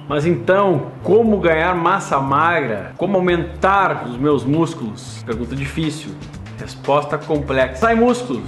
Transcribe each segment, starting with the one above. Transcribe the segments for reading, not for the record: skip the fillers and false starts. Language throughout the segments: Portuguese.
Mas então, como ganhar massa magra? Como aumentar os meus músculos? Pergunta difícil, resposta complexa. Sai músculos!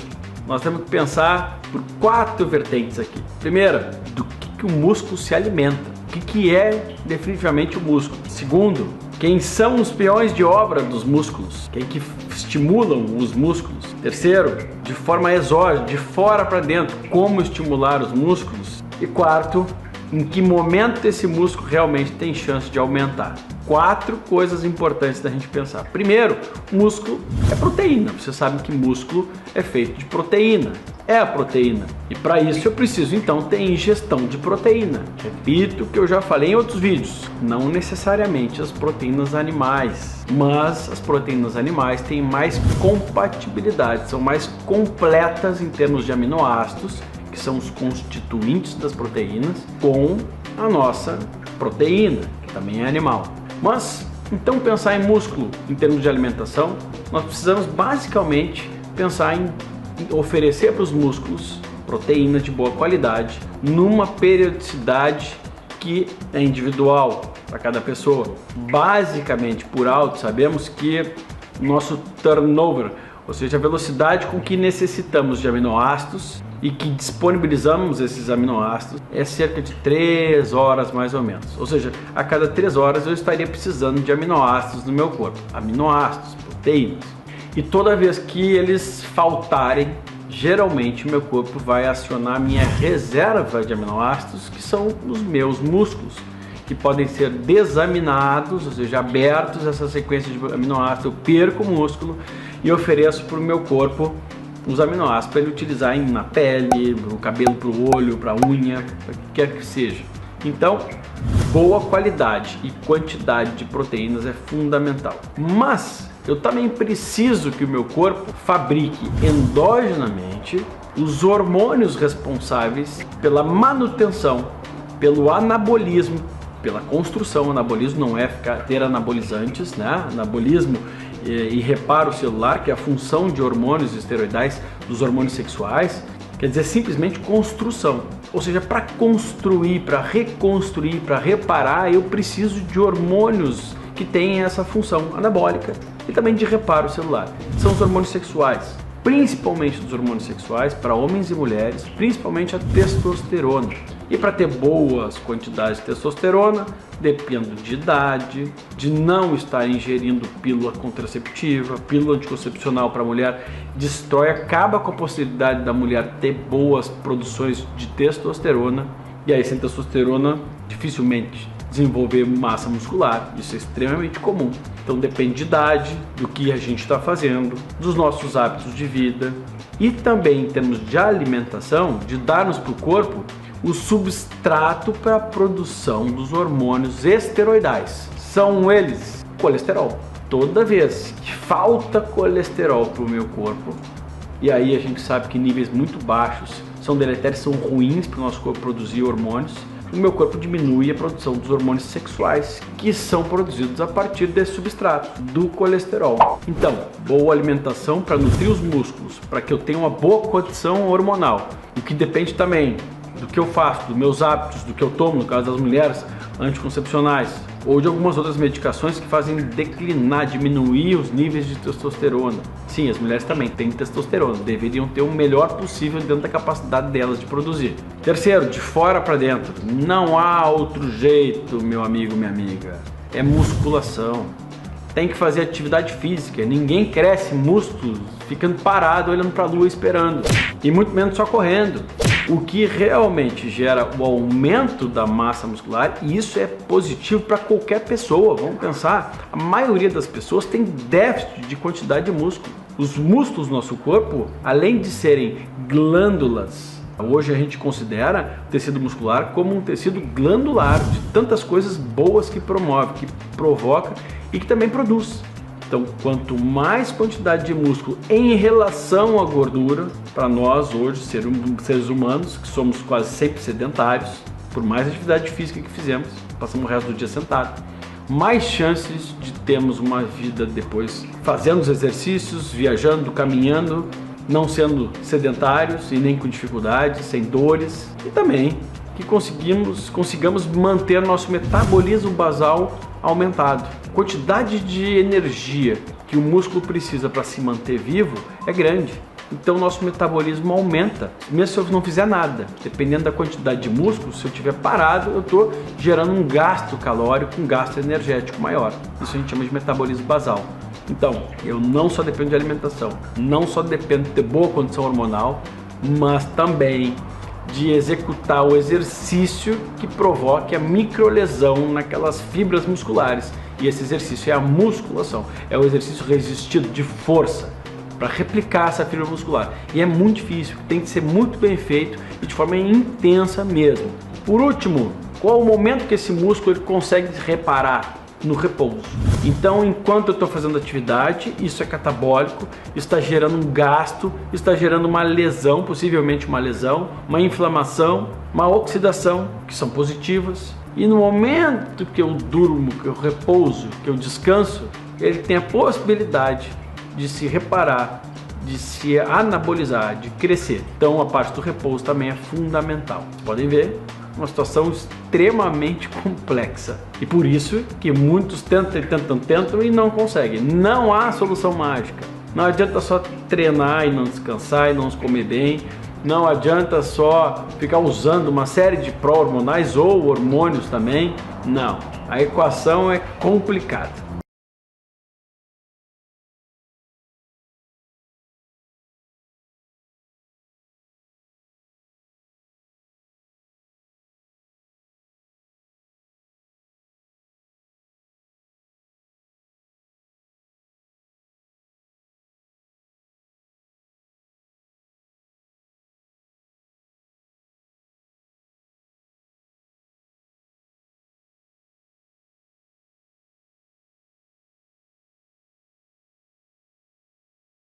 Nós temos que pensar por 4 vertentes aqui. Primeira, do que o músculo se alimenta. O que é definitivamente o músculo? Segundo, quem são os peões de obra dos músculos? Quem que estimulam os músculos? Terceiro, de forma exógena, de fora para dentro, como estimular os músculos? E quarto, em que momento esse músculo realmente tem chance de aumentar? 4 coisas importantes da gente pensar. Primeiro, músculo é proteína. Você sabe que músculo é feito de proteína. É a proteína. E para isso eu preciso então ter ingestão de proteína. Repito o que eu já falei em outros vídeos. Não necessariamente as proteínas animais, mas as proteínas animais têm mais compatibilidade, são mais completas em termos de aminoácidos, que são os constituintes das proteínas, com a nossa proteína, que também é animal. Mas, então pensar em músculo em termos de alimentação, nós precisamos basicamente pensar em oferecer para os músculos proteína de boa qualidade, numa periodicidade que é individual para cada pessoa. Basicamente, por alto, sabemos que o nosso turnover, ou seja, a velocidade com que necessitamos de aminoácidos e que disponibilizamos esses aminoácidos é cerca de 3 horas mais ou menos. Ou seja, a cada 3 horas eu estaria precisando de aminoácidos no meu corpo. Aminoácidos, proteínas. E toda vez que eles faltarem, geralmente o meu corpo vai acionar a minha reserva de aminoácidos, que são os meus músculos, que podem ser desaminados, ou seja, abertos essa sequência de aminoácidos. Eu perco o músculo e ofereço para o meu corpo os aminoácidos para ele utilizar na pele, no cabelo, para o olho, para a unha, para o que quer que seja. Então, boa qualidade e quantidade de proteínas é fundamental. Mas eu também preciso que o meu corpo fabrique endogenamente os hormônios responsáveis pela manutenção, pelo anabolismo, pela construção. Anabolismo não é ter anabolizantes, né? Anabolismo e reparo celular, que é a função de hormônios esteroidais dos hormônios sexuais, quer dizer simplesmente construção. Ou seja, para construir, para reconstruir, para reparar, eu preciso de hormônios que têm essa função anabólica e também de reparo celular. São os hormônios sexuais, principalmente dos hormônios sexuais para homens e mulheres, principalmente a testosterona. E para ter boas quantidades de testosterona, dependo de idade, de não estar ingerindo pílula contraceptiva, pílula anticoncepcional para a mulher destrói, acaba com a possibilidade da mulher ter boas produções de testosterona, e aí sem testosterona dificilmente desenvolver massa muscular, isso é extremamente comum. Então depende de idade, do que a gente está fazendo, dos nossos hábitos de vida e também em termos de alimentação, de darmos para o corpo o substrato para a produção dos hormônios esteroidais. São eles colesterol. Toda vez que falta colesterol para o meu corpo, e aí a gente sabe que níveis muito baixos são deletérios, são ruins para o nosso corpo produzir hormônios, o meu corpo diminui a produção dos hormônios sexuais que são produzidos a partir desse substrato, do colesterol. Então, boa alimentação para nutrir os músculos, para que eu tenha uma boa condição hormonal, o que depende também do que eu faço, dos meus hábitos, do que eu tomo, no caso das mulheres, anticoncepcionais, ou de algumas outras medicações que fazem declinar, diminuir os níveis de testosterona. Sim, as mulheres também têm testosterona, deveriam ter o melhor possível dentro da capacidade delas de produzir. Terceiro, de fora para dentro, não há outro jeito, meu amigo, minha amiga, é musculação. Tem que fazer atividade física, ninguém cresce músculos ficando parado, olhando para a lua esperando, e muito menos só correndo. O que realmente gera o aumento da massa muscular, e isso é positivo para qualquer pessoa. Vamos pensar, a maioria das pessoas tem déficit de quantidade de músculo. Os músculos do nosso corpo, além de serem glândulas, hoje a gente considera o tecido muscular como um tecido glandular, de tantas coisas boas que promove, que provoca e que também produz. Então, quanto mais quantidade de músculo em relação à gordura, para nós hoje, seres humanos, que somos quase sempre sedentários, por mais atividade física que fizemos, passamos o resto do dia sentado, mais chances de termos uma vida depois fazendo os exercícios, viajando, caminhando, não sendo sedentários e nem com dificuldades, sem dores, e também que consigamos manter nosso metabolismo basal aumentado. A quantidade de energia que o músculo precisa para se manter vivo é grande. Então nosso metabolismo aumenta, mesmo se eu não fizer nada. Dependendo da quantidade de músculo, se eu estiver parado, eu estou gerando um gasto calórico, um gasto energético maior. Isso a gente chama de metabolismo basal. Então, eu não só dependo de alimentação, não só dependo de ter boa condição hormonal, mas também de executar o exercício que provoque a microlesão naquelas fibras musculares. E esse exercício é a musculação, é o exercício resistido de força, para replicar essa fibra muscular. E é muito difícil, tem que ser muito bem feito e de forma intensa mesmo. Por último, qual o momento que esse músculo ele consegue reparar? No repouso. Então, enquanto eu estou fazendo atividade, isso é catabólico, está gerando um gasto, está gerando uma lesão, possivelmente uma lesão, uma inflamação, uma oxidação, que são positivas. E no momento que eu durmo, que eu repouso, que eu descanso, ele tem a possibilidade de se reparar, de se anabolizar, de crescer. Então a parte do repouso também é fundamental. Vocês podem ver, uma situação extremamente complexa. E por isso que muitos tentam e não conseguem. Não há solução mágica. Não adianta só treinar e não descansar e não comer bem. Não adianta só ficar usando uma série de pró-hormonais ou hormônios também. Não. A equação é complicada.